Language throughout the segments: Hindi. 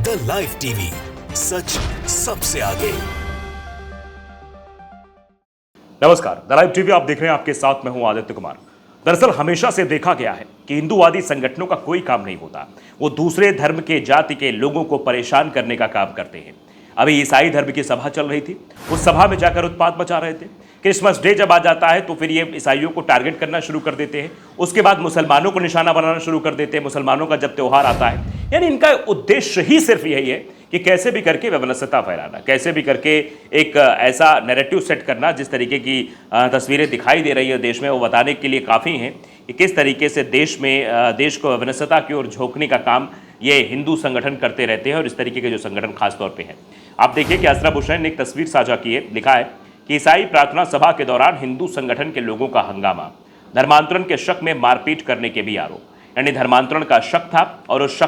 द लाइव टीवी, सच सबसे आगे। नमस्कार, द लाइव टीवी आप देख रहे हैं, आपके साथ मैं हूं आदित्य कुमार। दरअसल हमेशा से देखा गया है कि हिंदूवादी संगठनों का कोई काम नहीं होता, वो दूसरे धर्म के जाति के लोगों को परेशान करने का काम करते हैं। अभी ईसाई धर्म की सभा चल रही थी, उस सभा में जाकर उत्पात मचा रहे थे। क्रिसमस डे जब आ जाता है तो फिर ये ईसाइयों को टारगेट करना शुरू कर देते हैं, उसके बाद मुसलमानों को निशाना बनाना शुरू कर देते हैं। मुसलमानों का जब त्यौहार आता है, यानी इनका उद्देश्य ही सिर्फ यही है कि कैसे भी करके वैमनस्यता फैलाना, कैसे भी करके एक ऐसा नैरेटिव सेट करना जिस तरीके की तस्वीरें दिखाई दे रही है देश में, वो बताने के लिए काफ़ी हैं कि किस तरीके से देश को वैमनस्यता की ओर झोंकने का काम ये हिंदू संगठन करते रहते हैं। और इस तरीके के जो संगठन खासतौर पर हैं, आप देखिए कि अशरफ हुसैन ने एक तस्वीर साझा की है, लिखा है कि ईसाई प्रार्थना सभा के दौरान हिंदू संगठन के लोगों का हंगामा, धर्मांतरण के शक में मारपीट करने के भी आरोप। यानी धर्मांतरण का शक था और उस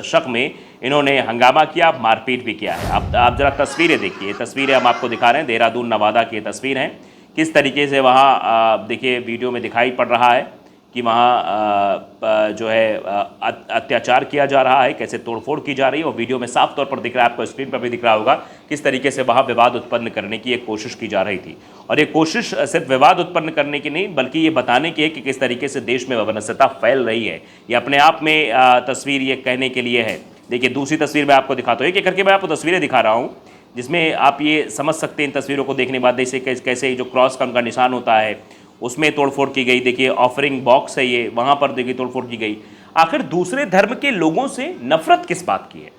शक में इन्होंने हंगामा किया, मारपीट भी किया है। आप जरा तस्वीरें देखिए, तस्वीरें हम आपको दिखा रहे हैं, देहरादून नवादा की तस्वीर हैं। किस तरीके से वहाँ देखिए वीडियो में दिखाई पड़ रहा है कि वहाँ जो है अत्याचार किया जा रहा है, कैसे तोड़फोड़ की जा रही है। और वीडियो में साफ तौर पर दिख रहा है, आपको स्क्रीन पर भी दिख रहा होगा, किस तरीके से वहाँ विवाद उत्पन्न करने की एक कोशिश की जा रही थी। और ये कोशिश सिर्फ विवाद उत्पन्न करने की नहीं, बल्कि ये बताने की है कि किस तरीके से देश में वैमनस्यता फैल रही है। ये अपने आप में तस्वीर ये कहने के लिए है। देखिए दूसरी तस्वीर मैं आपको दिखाता हूँ, एक एक करके मैं आपको तस्वीरें दिखा रहा हूँ, जिसमें आप ये समझ सकते हैं इन तस्वीरों को देखने के बाद जैसे कैसे जो क्रॉस का उनका निशान होता है उसमें तोड़फोड़ की गई। देखिए ऑफरिंग बॉक्स है ये, वहाँ पर देखिए तोड़फोड़ की गई। आखिर दूसरे धर्म के लोगों से नफरत किस बात की है?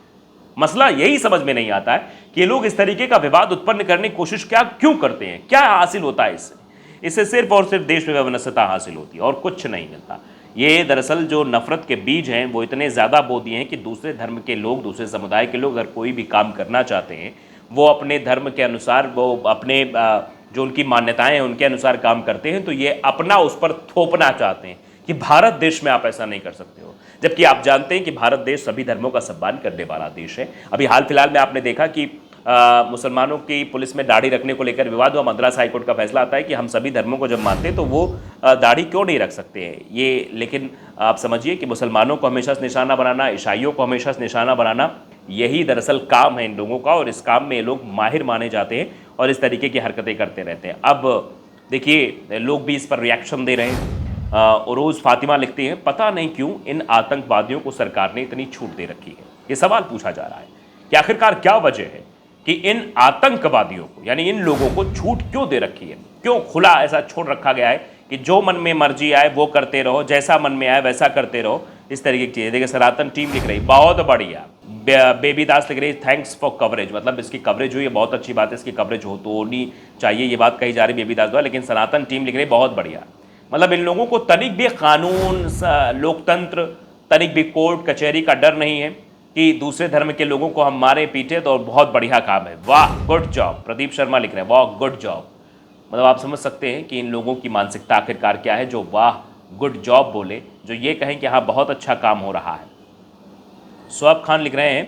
मसला यही समझ में नहीं आता है कि ये लोग इस तरीके का विवाद उत्पन्न करने की कोशिश क्यों करते हैं, क्या हासिल होता है इससे सिर्फ और सिर्फ देश में वैमनस्यता हासिल होती है और कुछ नहीं मिलता। ये दरअसल जो नफरत के बीज हैं वो इतने ज़्यादा बो दिए हैं कि दूसरे धर्म के लोग, दूसरे समुदाय के लोग अगर कोई भी काम करना चाहते हैं, वो अपने धर्म के अनुसार, वो अपने जो उनकी मान्यताएं हैं उनके अनुसार काम करते हैं, तो ये अपना उस पर थोपना चाहते हैं कि भारत देश में आप ऐसा नहीं कर सकते हो। जबकि आप जानते हैं कि भारत देश सभी धर्मों का सम्मान करने वाला देश है। अभी हाल फिलहाल में आपने देखा कि मुसलमानों की पुलिस में दाढ़ी रखने को लेकर विवाद हुआ। मद्रास हाईकोर्ट का फैसला आता है कि हम सभी धर्मों को जब मानते हैं तो वो दाढ़ी क्यों नहीं रख सकते हैं ये। लेकिन आप समझिए कि मुसलमानों को हमेशा से निशाना बनाना, ईसाइयों को हमेशा से निशाना बनाना, यही दरअसल काम है इन लोगों का। और इस काम में ये लोग माहिर माने जाते हैं और इस तरीके की हरकतें करते रहते हैं। अब देखिए लोग भी इस पर रिएक्शन दे रहे हैं। उरूज फातिमा लिखती हैं, पता नहीं क्यों इन आतंकवादियों को सरकार ने इतनी छूट दे रखी है। ये सवाल पूछा जा रहा है कि आखिरकार क्या वजह है कि इन आतंकवादियों को, यानी इन लोगों को छूट क्यों दे रखी है, क्यों खुला ऐसा छोड़ रखा गया है कि जो मन में मर्जी आए वो करते रहो, जैसा मन में आए वैसा करते रहो, इस तरीके की चीज़ें। देखिए सनातन टीम लिख रही, बहुत बढ़िया। बेबी दास लिख रही, थैंक्स फॉर कवरेज, मतलब इसकी कवरेज हुई है, बहुत अच्छी बात है, इसकी कवरेज होनी चाहिए, ये बात कही जा रही बेबी दास द्वारा। लेकिन सनातन टीम लिख रही, बहुत बढ़िया, मतलब इन लोगों को तनिक भी कानून, लोकतंत्र, तनिक भी कोर्ट कचहरी का डर नहीं है कि दूसरे धर्म के लोगों को हम मारे पीटे, तो बहुत बढ़िया काम है, वाह गुड जॉब। प्रदीप शर्मा लिख रहे हैं, वाह गुड जॉब। मतलब आप समझ सकते हैं कि इन लोगों की मानसिकता आखिरकार क्या है, जो वाह गुड जॉब बोले, जो ये कहें कि हाँ बहुत अच्छा काम हो रहा है। सोहब खान लिख रहे हैं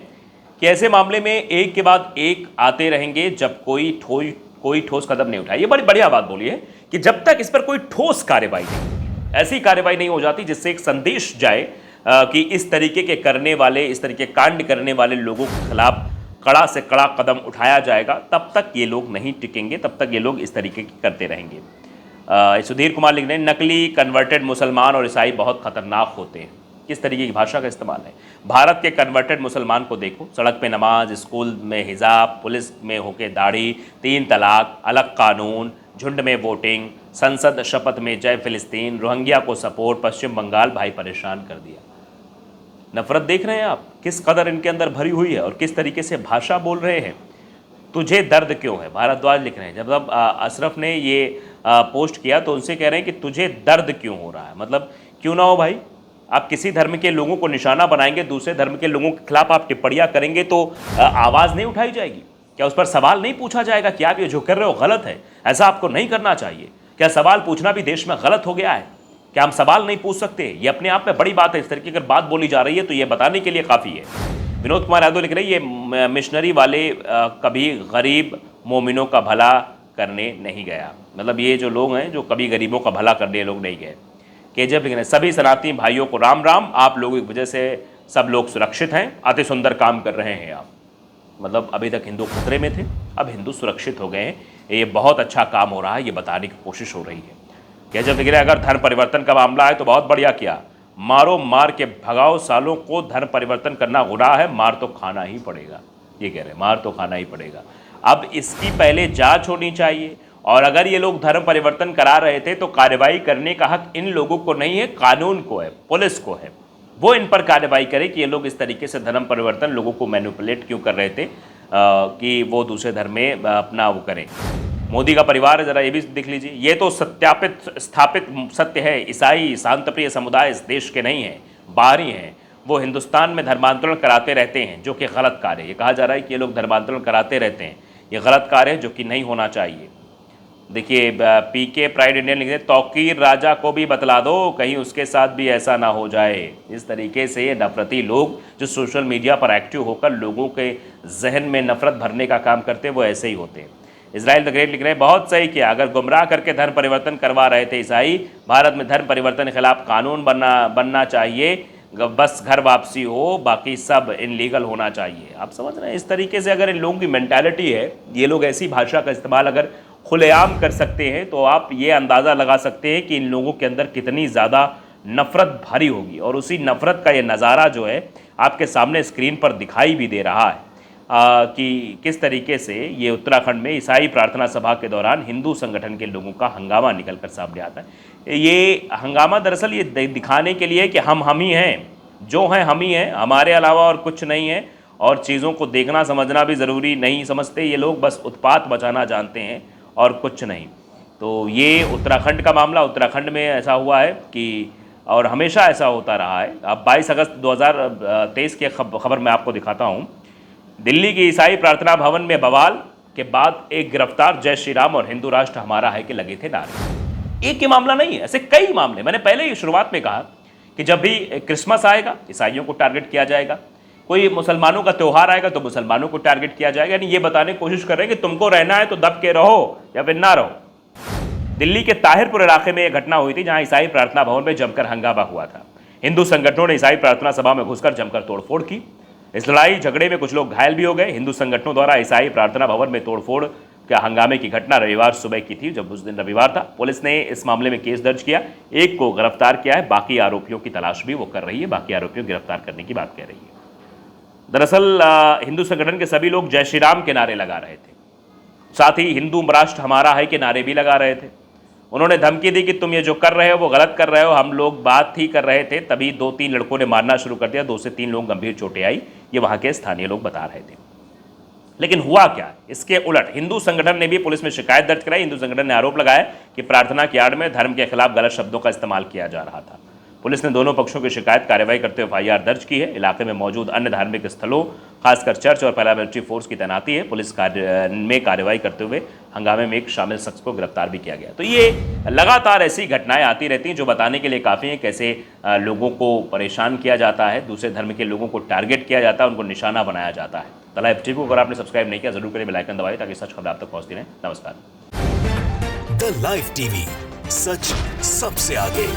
कि ऐसे मामले में एक के बाद एक आते रहेंगे जब कोई ठोस कदम नहीं उठाए। ये बड़ी बढ़िया बात बोली है कि जब तक इस पर कोई ठोस कार्रवाई नहीं, ऐसी कार्रवाई नहीं हो जाती जिससे एक संदेश जाए कि इस तरीके के करने वाले, इस तरीके कांड करने वाले लोगों के खिलाफ कड़ा से कड़ा कदम उठाया जाएगा, तब तक ये लोग नहीं टिकेंगे, तब तक ये लोग इस तरीके की करते रहेंगे। सुधीर कुमार लिख रहे हैं, नकली कन्वर्टेड मुसलमान और ईसाई बहुत खतरनाक होते हैं। किस तरीके की भाषा का इस्तेमाल है। भारत के कन्वर्टेड मुसलमान को देखो, सड़क पे नमाज, स्कूल में हिजाब, पुलिस में होके दाढ़ी, 3 तलाक, अलग कानून, झुंड में वोटिंग, संसद शपथ में जय फिलिस्तीन, रोहिंग्या को सपोर्ट, पश्चिम बंगाल भाई परेशान कर दिया। नफरत देख रहे हैं आप किस कदर इनके अंदर भरी हुई है और किस तरीके से भाषा बोल रहे हैं। तुझे दर्द क्यों है, भारद्वाज लिख रहे हैं। जब अशरफ ने ये पोस्ट किया तो उनसे कह रहे हैं कि तुझे दर्द क्यों हो रहा है, मतलब क्यों ना हो भाई। आप किसी धर्म के लोगों को निशाना बनाएंगे, दूसरे धर्म के लोगों के खिलाफ आप टिप्पणियां करेंगे तो आवाज़ नहीं उठाई जाएगी क्या? उस पर सवाल नहीं पूछा जाएगा कि आप ये जो कर रहे हो गलत है, ऐसा आपको नहीं करना चाहिए क्या? सवाल पूछना भी देश में गलत हो गया है क्या? हम सवाल नहीं पूछ सकते? ये अपने आप में बड़ी बात है। इस तरीके की अगर बात बोली जा रही है तो ये बताने के लिए काफ़ी है। विनोद कुमार यादव लिख रहे हैं, ये मिशनरी वाले कभी गरीब मोमिनों का भला करने नहीं गया। मतलब ये जो लोग हैं जो कभी गरीबों का भला करने लोग नहीं गए। केजब लिख रहे हैं, सभी सनातनी भाइयों को राम राम, आप लोगों की वजह से सब लोग सुरक्षित हैं, अति सुंदर काम कर रहे हैं आप। मतलब अभी तक हिंदू खतरे में थे, अब हिंदू सुरक्षित हो गए हैं, ये बहुत अच्छा काम हो रहा है, ये बताने की कोशिश हो रही है। क्या जब देख रहे अगर धर्म परिवर्तन का मामला है तो बहुत बढ़िया किया, मारो मार के भगाओ सालों को, धर्म परिवर्तन करना गुनाह है, मार तो खाना ही पड़ेगा, ये कह रहे हैं, मार तो खाना ही पड़ेगा। अब इसकी पहले जांच होनी चाहिए, और अगर ये लोग धर्म परिवर्तन करा रहे थे तो कार्रवाई करने का हक इन लोगों को नहीं है, कानून को है, पुलिस को है। वो इन पर कार्रवाई करे कि ये लोग इस तरीके से धर्म परिवर्तन लोगों को मैनिपुलेट क्यों कर रहे थे कि वो दूसरे धर्म में अपना वो करें। मोदी का परिवार ज़रा ये भी देख लीजिए, ये तो सत्यापित स्थापित सत्य है, ईसाई शांतप्रिय समुदाय इस देश के नहीं हैं, बाहरी हैं। वो हिंदुस्तान में धर्मांतरण कराते रहते हैं, जो कि गलत कार्य है। ये कहा जा रहा है कि ये लोग धर्मांतरण कराते रहते हैं, ये गलत कार्य है जो कि नहीं होना चाहिए। देखिए पीके प्राइड इंडियन लिखते हैं, तौकीर राजा को भी बतला दो, कहीं उसके साथ भी ऐसा ना हो जाए। इस तरीके से ये नफरती लोग जो सोशल मीडिया पर एक्टिव होकर लोगों के जहन में नफरत भरने का काम करते हैं, वो ऐसे ही होते हैं। इजराइल द ग्रेट लिख रहे हैं, बहुत सही किया, अगर गुमराह करके धर्म परिवर्तन करवा रहे थे ईसाई, भारत में धर्म परिवर्तन के खिलाफ कानून बनना चाहिए, बस घर वापसी हो, बाकी सब इनलीगल होना चाहिए। आप समझ रहे हैं, इस तरीके से अगर इन लोगों की मेंटालिटी है, ये लोग ऐसी भाषा का इस्तेमाल अगर खुलेआम कर सकते हैं, तो आप ये अंदाज़ा लगा सकते हैं कि इन लोगों के अंदर कितनी ज़्यादा नफ़रत भरी होगी। और उसी नफ़रत का ये नज़ारा जो है आपके सामने स्क्रीन पर दिखाई भी दे रहा है कि किस तरीके से ये उत्तराखंड में ईसाई प्रार्थना सभा के दौरान हिंदू संगठन के लोगों का हंगामा निकल कर सामने आता है। ये हंगामा दरअसल ये दिखाने के लिए कि हम ही हैं, जो हैं हम ही हैं, हमारे अलावा और कुछ नहीं है, और चीज़ों को देखना समझना भी ज़रूरी नहीं समझते ये लोग, बस उत्पात मचाना जानते हैं और कुछ नहीं। तो ये उत्तराखंड का मामला, उत्तराखंड में ऐसा हुआ है कि, और हमेशा ऐसा होता रहा है। अब 22 अगस्त 2023 की खबर मैं आपको दिखाता हूँ। दिल्ली के ईसाई प्रार्थना भवन में बवाल के बाद एक गिरफ्तार, जय श्री राम और हिंदू राष्ट्र हमारा है के लगे थे नारे। एक ही मामला नहीं है, ऐसे कई मामले। मैंने पहले ही शुरुआत में कहा कि जब भी क्रिसमस आएगा ईसाइयों को टारगेट किया जाएगा, कोई मुसलमानों का त्यौहार आएगा तो मुसलमानों को टारगेट किया जाएगा। यानी ये बताने की कोशिश कर रहे हैं कि तुमको रहना है तो दब के रहो या फिर ना रहो। दिल्ली के ताहिरपुर इलाके में यह घटना हुई थी, जहां ईसाई प्रार्थना भवन में जमकर हंगामा हुआ था। हिंदू संगठनों ने ईसाई प्रार्थना सभा में घुसकर जमकर तोड़फोड़ की। इस लड़ाई झगड़े में कुछ लोग घायल भी हो गए। हिंदू संगठनों द्वारा ईसाई प्रार्थना भवन में तोड़फोड़ के हंगामे की घटना रविवार सुबह की थी, जब उस दिन रविवार था। पुलिस ने इस मामले में केस दर्ज किया, एक को गिरफ्तार किया है, बाकी आरोपियों की तलाश भी वो कर रही है, बाकी आरोपियों को गिरफ्तार करने की बात कह रही है। दरअसल हिंदू संगठन के सभी लोग जय श्री राम के नारे लगा रहे थे, साथ ही हिंदू राष्ट्र हमारा है के नारे भी लगा रहे थे। उन्होंने धमकी दी कि तुम ये जो कर रहे हो वो गलत कर रहे हो। हम लोग बात ही कर रहे थे, तभी 2-3 लड़कों ने मारना शुरू कर दिया, 2 से 3 लोग गंभीर चोटें आई, ये वहाँ के स्थानीय लोग बता रहे थे। लेकिन हुआ क्या, इसके उलट हिंदू संगठन ने भी पुलिस में शिकायत दर्ज कराई। हिंदू संगठन ने आरोप लगाया कि प्रार्थना की आड़ में धर्म के खिलाफ गलत शब्दों का इस्तेमाल किया जा रहा था। पुलिस ने दोनों पक्षों की शिकायत कार्रवाई करते हुए FIR दर्ज की है। इलाके में मौजूद अन्य धार्मिक स्थलों, खासकर चर्च और पैरामिलिट्री फोर्स की तैनाती है। पुलिस में कार्रवाई करते हुए हंगामे में एक शामिल शख्स को गिरफ्तार भी किया गया। तो ये लगातार ऐसी घटनाएं आती रहती हैं जो बताने के लिए काफ़ी हैं कैसे लोगों को परेशान किया जाता है, दूसरे धर्म के लोगों को टारगेट किया जाता है, उनको निशाना बनाया जाता है। द लाइव टीवी को अगर आपने सब्सक्राइब नहीं किया जरूर करें, बेल आइकन दबाएं ताकि सच खबर आप तक पहुंचती रहे। नमस्कार। द लाइव टीवी, सच सबसे आगे।